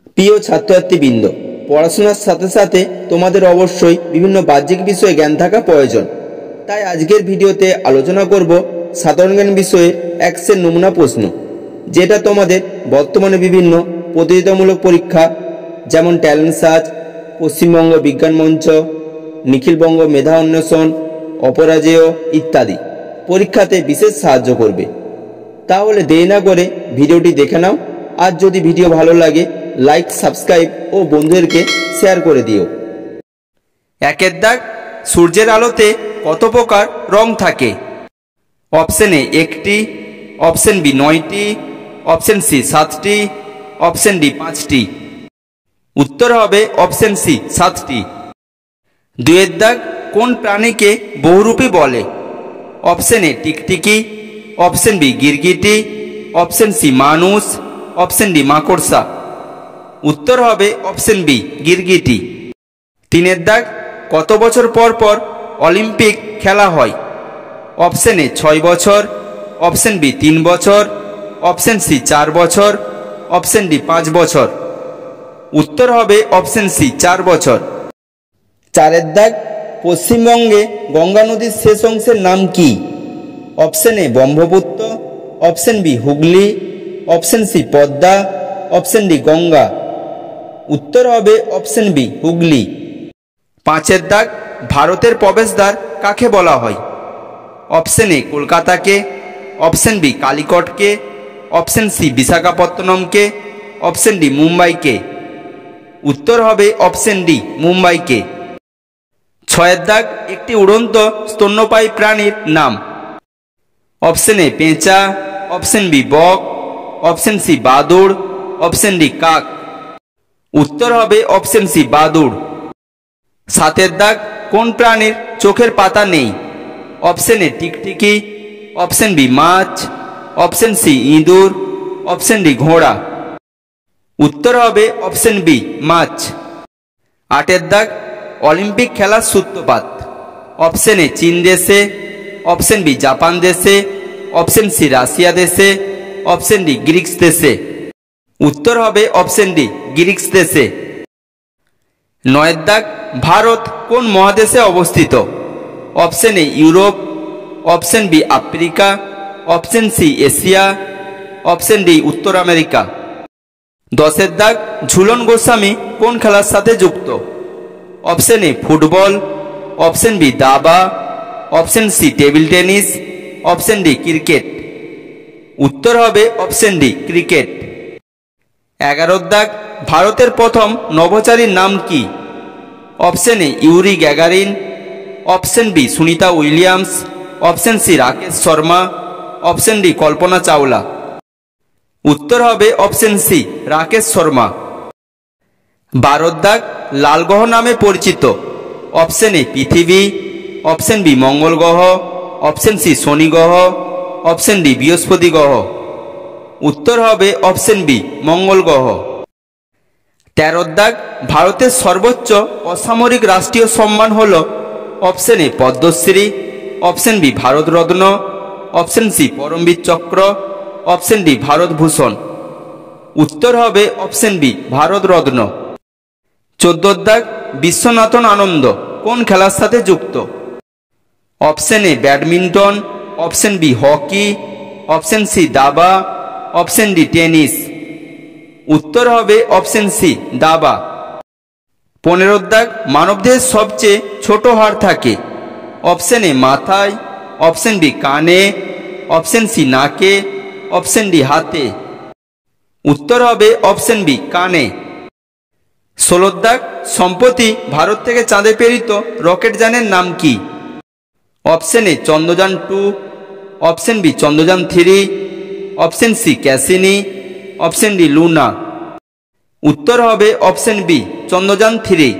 প্রিয় ছাত্রছাত্রীবৃন্দ, পড়াশোনার সাথে সাথে তোমাদের অবশ্যই বিভিন্ন বাহ্যিক বিষয়ে জ্ঞান থাকা প্রয়োজন। তাই আজকের ভিডিওতে আলোচনা করব সাধারণ জ্ঞান বিষয়ে এক্সের নমুনা প্রশ্ন, যেটা তোমাদের বর্তমানে বিভিন্ন প্রতিযোগিতামূলক পরীক্ষা যেমন ট্যালেন্ট সার্চ, পশ্চিমবঙ্গ বিজ্ঞান মঞ্চ, নিখিলবঙ্গ মেধা অন্বেষণ, অপরাজেয় ইত্যাদি পরীক্ষাতে বিশেষ সাহায্য করবে। তাহলে দেরি না করে ভিডিওটি দেখে নাও। আর যদি ভিডিও ভালো লাগে লাইক, সাবস্ক্রাইব ও বন্ধুদেরকে শেয়ার করে দিও। একের দাগ, সূর্যের আলোতে কত প্রকার রং থাকে? অপশন এ 1টি, অপশন বি 9টি, অপশন সি 7টি, অপশন ডি 5টি। উত্তর হবে অপশন সি 7টি। দুয়ের দাগ, কোন প্রাণীকে বহুরূপী বলে? অপশন এ টিকটিকি, অপশন বি গিরগিটি, অপশন সি মানুষ, অপশন ডি মাকড়সা। উত্তর হবে অপশন বি গিরগিটি। তিনের দাগ, কত বছর পর পর অলিম্পিক খেলা হয়? অপশন এ 6 বছর, অপশন বি 3 বছর, অপশন সি 4 বছর, অপশন ডি 5 বছর। উত্তর হবে অপশন সি 4 বছর। চারের দাগ, পশ্চিমবঙ্গে গঙ্গা নদীর শেষ অংশের নাম কি? Option A Brahmaputra, option B Hooghly, option C Padma, option D Ganga. উত্তর হবে অপশন বি হুগলি। পাঁচের দাগ, ভারতের প্রবেশদ্বার কাকে বলা হয়? অপশন এ কলকাতাকে, অপশন বি কালিকটকে, অপশন সি বিশাখাপত্তনমকে, অপশন ডি মুম্বাইকে। উত্তর হবে অপশন ডি মুম্বাইকে। ছয়ের দাগ, একটি উড়ন্ত স্তন্যপায়ী প্রাণীর নাম? অপশন এ পেঁচা, অপশন বি বক, অপশন সি বাদুড়, অপশন ডি কাক। উত্তর হবে অপশন সি বাদুড়। সাতের দাগ, কোন প্রাণীর চোখের পাতা নেই? অপশন এ টিকটিকি, অপশন বি মাছ, অপশন সি ইঁদুর, অপশন ডি ঘোড়া। উত্তর হবে অপশন বি মাছ। আটের দাগ, অলিম্পিক খেলার সূত্রপাত? অপশন এ চীন দেশে, অপশন বি জাপান দেশে, অপশন সি রাশিয়া দেশে, অপশন ডি গ্রিস দেশে। উত্তর হবে অপশন ডি গ্রিস দেশে। নয়ের দাগ, ভারত কোন মহাদেশে অবস্থিত? Option A Europe, option B Africa, option C Asia, option D উত্তর আমেরিকা। দশের দাগ, ঝুলন গোস্বামী কোন খেলার সাথে যুক্ত? Option A football, option B দাবা, option C table tennis, option D cricket. উত্তর হবে অপশন ডি ক্রিকেট। 11 দাগ, ভারতের প্রথম নভোচারীর নাম কি? Option A Yuri Gagarin, option B Sunita Williams, option C Rakesh Sharma, option D Kalpana Chawla. উত্তর হবে অপশন সি রাকেশ শর্মা। 12 দাগ, লাল গ্রহ নামে পরিচিত? অপশন এ পৃথিবী, অপশন বি মঙ্গল গ্রহ, অপশন সি শনি গ্রহ, অপশন ডি বৃহস্পতি গ্রহ। উত্তর হবে অপশন বি মঙ্গল গ্রহ। 13 দাগ, ভারতের সর্বোচ্চ অসামরিক রাষ্ট্রীয় সম্মান হল? Option A Padma Shri, option B Bharat Ratna, option C Param Vir Chakra, option D ভারতভূষণ। উত্তর হবে অপশন বি ভারতরত্ন। 14 দাগ, বিশ্বনাথন আনন্দ কোন খেলার সাথে যুক্ত? Option A badminton, option B hockey, option C দাবা, অপশন ডি টেনিস। উত্তর হবে অপশন সি দাবা। 15 দাগ, মানবদেহের সবচেয়ে ছোট হাড় থাকে? অপশন এ মাথায়, অপশন বি কানে, অপশন সি নাকে, অপশন ডি হাতে। উত্তর হবে অপশন বি কানে। 16 দাগ, সম্প্রতি ভারত থেকে চাঁদে প্রেরিত রকেটযানের নাম কি? Option A Chandrayaan 2, option B Chandrayaan 3, option C Cassini, option D Luna. উত্তর হবে অপশন বি চন্দ্রযান 3।